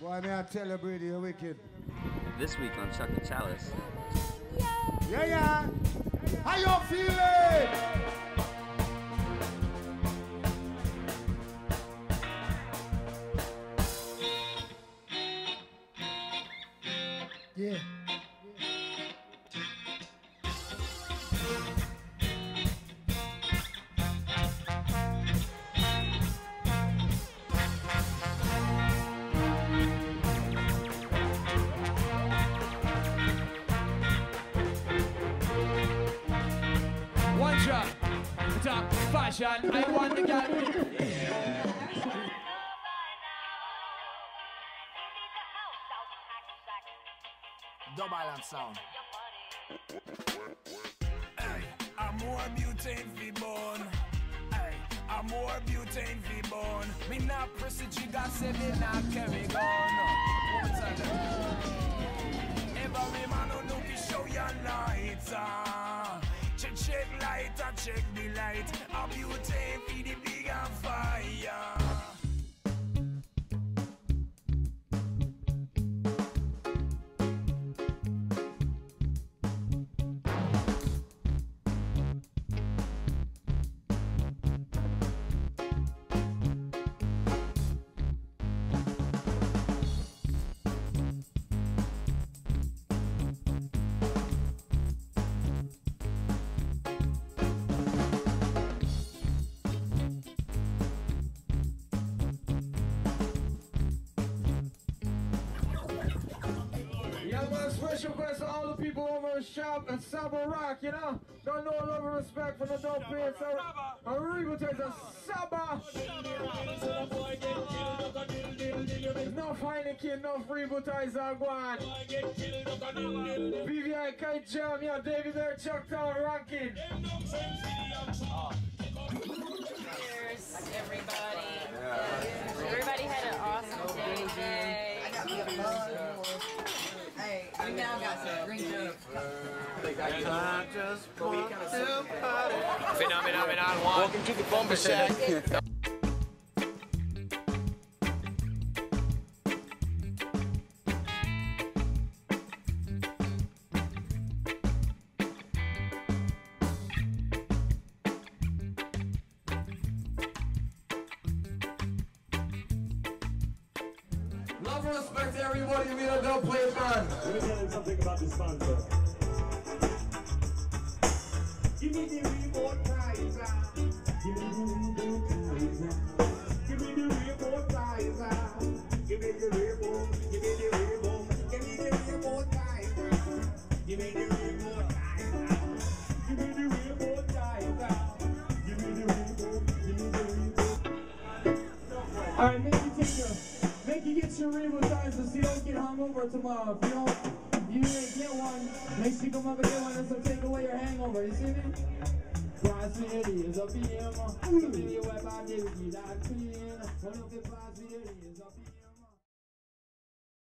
Why may I tell you, Brady, you're wicked. This week on Chuck the Chalice. Yeah, yeah. How you feeling? Yeah. One drop, top fashion. I want the girl. Double island sound. Hey, I'm more beauty fi born. Hey, I'm more beauty fi born. Me not press the trigger, say me not carry gun. One time. Every man who know fi show your light. Check light, check the light. A beauty fi the big and fire. Special request to all the people over the shop at Saba Rock, you know? Don't know love and respect for the dope beats. A rebutizer, Saba! Enough Heineken, enough rebutizer, go on. BVI, Kite Jam, yeah, David there, Chucktown, Rankin. Cheers, everybody. Everybody had an awesome day. Hey, we now got some green juice. I just want to party. Phenomenon one. Welcome to the Bomber Shack. Love and respect to everybody, we don't play it, man. Let me tell you something about the sponsor. Give me the remote Kaiser. Give me the remote Kaiser. Give me the remote Kaiser. Give me the remote. Give me the remote. Give me the remote Kaiser. Give me the remote Kaiser. Give me the remote Kaiser. Give me the remote. Give me the remote. All right, make you get your rebutizer so you don't get hungover tomorrow. If you ain't get one, make sure you come up and get one and so take away your hangover. You see me? Prosperity is a PM. Give me your weapon, give me that clean. One of the prosperity is a PM.